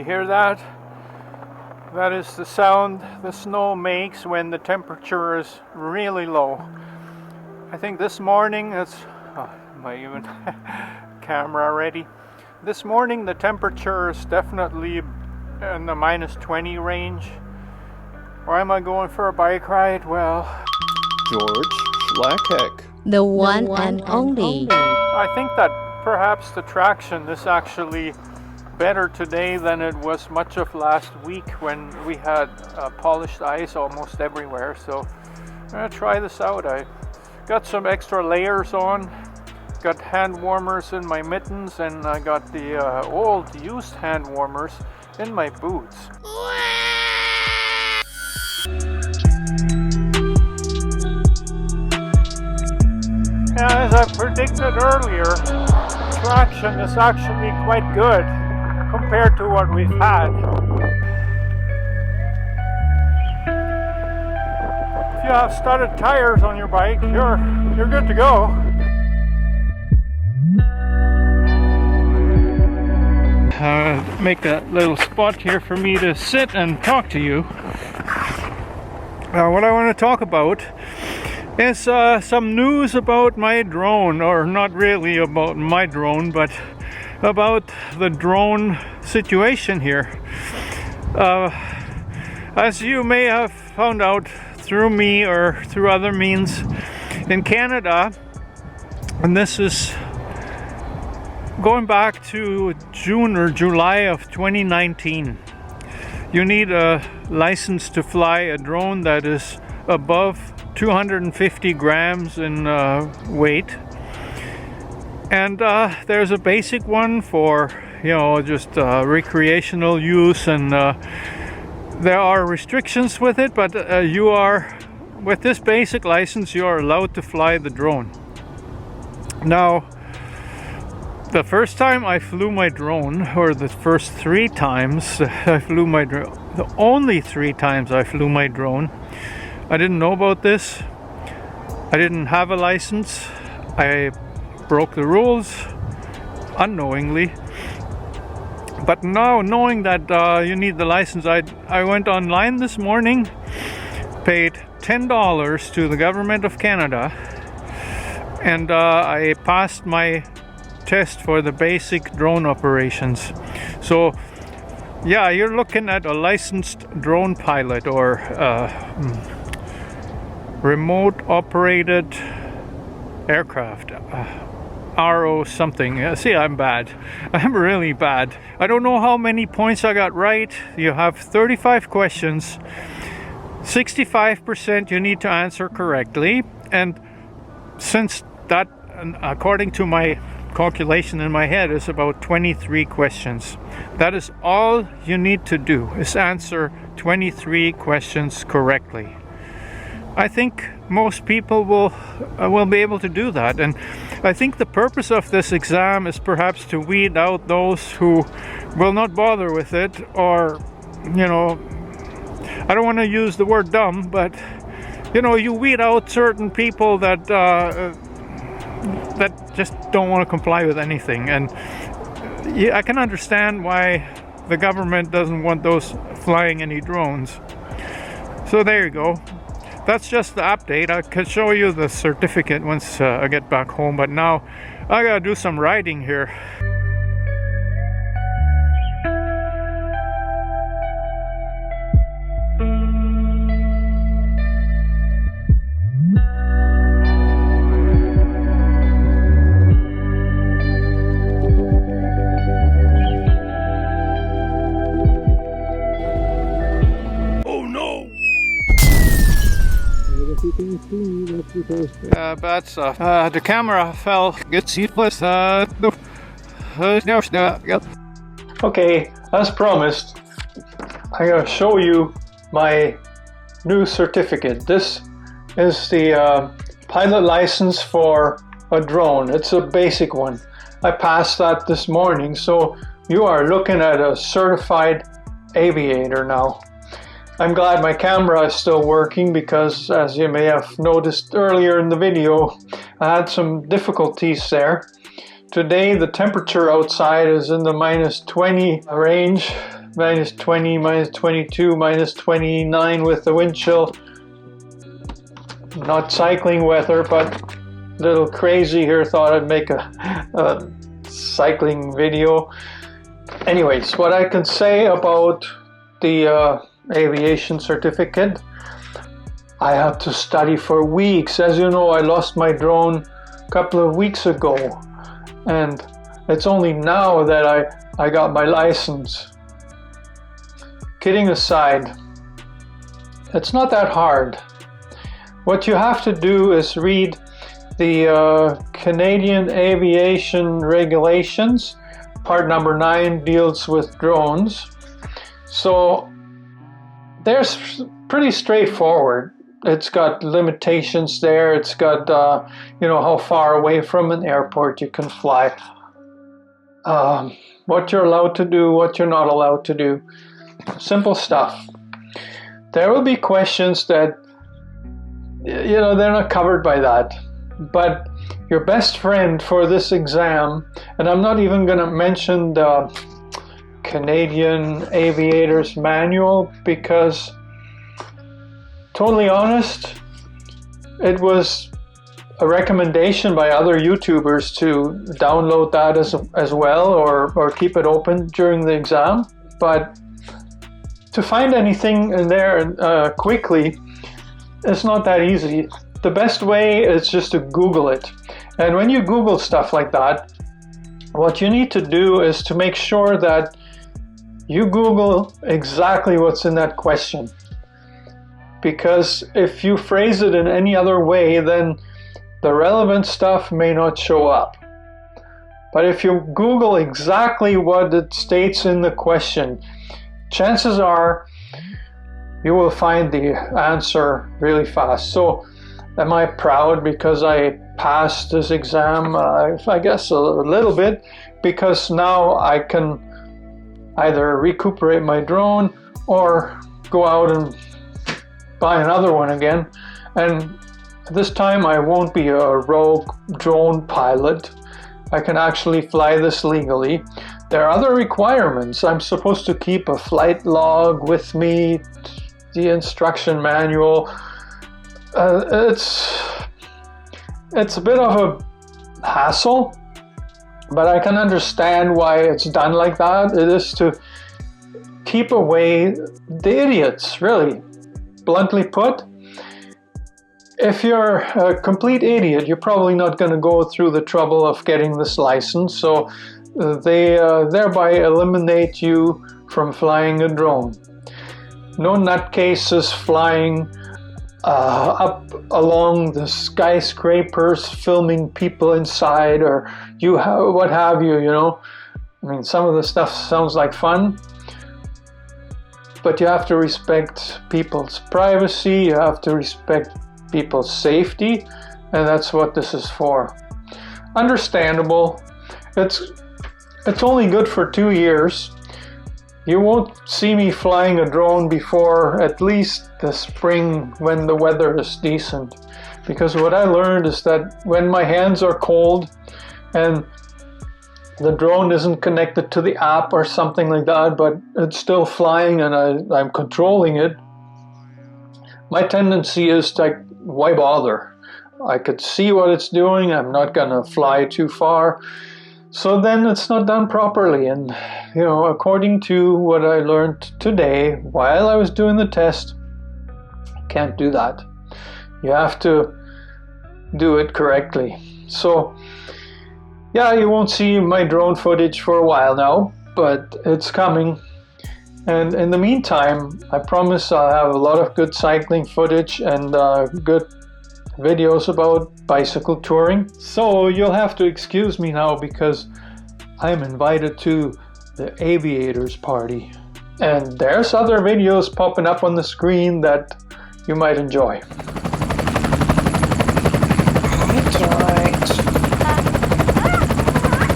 hear that? That is the sound the snow makes when the temperature is really low. I think this morning it's... Oh, am I even camera ready? This morning the temperature is definitely in the -20 range. Why am I going for a bike ride? Well... George Schlacek. The one and only. I think that perhaps the traction is actually better today than it was much of last week when we had polished ice almost everywhere. So I'm gonna try this out. I got some extra layers on, got hand warmers in my mittens, and I got the old used hand warmers in my boots. Yeah, as I predicted earlier, traction is actually quite good compared to what we've had. If you have studded tires on your bike, you're good to go. Make a little spot here for me to sit and talk to you. What I want to talk about is some news about my drone, or not really about my drone, but about the drone situation here. As you may have found out through me or through other means, in Canada, and this is going back to June or July of 2019, you need a license to fly a drone that is above 250 grams in weight. And there's a basic one for, just recreational use, and there are restrictions with it, but with this basic license, you are allowed to fly the drone. Now, the first time I flew my drone, or the first 3 times I flew my drone, the only 3 times I flew my drone, I didn't know about this. I didn't have a license. I broke the rules unknowingly. But now, knowing that you need the license, I went online this morning, paid $10 to the government of Canada, and I passed my test for the basic drone operations. So yeah, you're looking at a licensed drone pilot, or remote operated aircraft, RO something. See, I'm bad. I'm really bad. I don't know how many points I got right. You have 35 questions. 65% you need to answer correctly. And since that, according to my calculation in my head, is about 23 questions. That is all you need to do, is answer 23 questions correctly. I think most people will be able to do that, and I think the purpose of this exam is perhaps to weed out those who will not bother with it, or I don't want to use the word dumb, but you weed out certain people that just don't want to comply with anything. And I can understand why the government doesn't want those flying any drones. So there you go. That's just the update. I could show you the certificate once I get back home, but now I gotta do some riding here. Bad stuff. The camera fell. It's useless. Okay, as promised, I'm gonna show you my new certificate. This is the pilot license for a drone. It's a basic one. I passed that this morning, so you are looking at a certified aviator now. I'm glad my camera is still working, because as you may have noticed earlier in the video, I had some difficulties there. Today the temperature outside is in the -20 range. minus 20, minus 22, minus 29 with the wind chill. Not cycling weather, but a little crazy here. Thought I'd make a cycling video. Anyways, what I can say about the aviation certificate, I had to study for weeks. As you know, I lost my drone a couple of weeks ago, and it's only now that I got my license. Kidding aside, it's not that hard. What you have to do is read the Canadian Aviation Regulations. Part number 9 deals with drones. So they're pretty straightforward. It's got limitations there. It's got, how far away from an airport you can fly. What you're allowed to do, what you're not allowed to do. Simple stuff. There will be questions that, they're not covered by that. But your best friend for this exam, and I'm not even going to mention the Canadian Aviators Manual, because totally honest, it was a recommendation by other YouTubers to download that as well, or keep it open during the exam. But to find anything in there quickly, it's not that easy. The best way is just to Google it. And when you Google stuff like that, what you need to do is to make sure that you Google exactly what's in that question. Because if you phrase it in any other way, then the relevant stuff may not show up. But if you Google exactly what it states in the question, chances are you will find the answer really fast. So, am I proud because I passed this exam? I guess a little bit, because now I can either recuperate my drone or go out and buy another one again. And this time I won't be a rogue drone pilot. I can actually fly this legally. There are other requirements. I'm supposed to keep a flight log with me, the instruction manual. It's a bit of a hassle, but I can understand why it's done like that. It is to keep away the idiots, really. Bluntly put, if you're a complete idiot, you're probably not going to go through the trouble of getting this license, so they thereby eliminate you from flying a drone. No nutcases flying up along the skyscrapers, filming people inside, or what have you, I mean, some of the stuff sounds like fun, but you have to respect people's privacy, you have to respect people's safety, and that's what this is for. Understandable. It's only good for 2 years. You won't see me flying a drone before at least the spring when the weather is decent. Because what I learned is that when my hands are cold and the drone isn't connected to the app or something like that, but it's still flying and I'm controlling it, my tendency is to, why bother? I could see what it's doing, I'm not gonna fly too far. So then it's not done properly, and according to what I learned today while I was doing the test, can't do that. You have to do it correctly. So yeah, you won't see my drone footage for a while now, but it's coming. And in the meantime, I promise I'll have a lot of good cycling footage and good videos about bicycle touring. So you'll have to excuse me now because I'm invited to the aviators party. And there's other videos popping up on the screen that you might enjoy.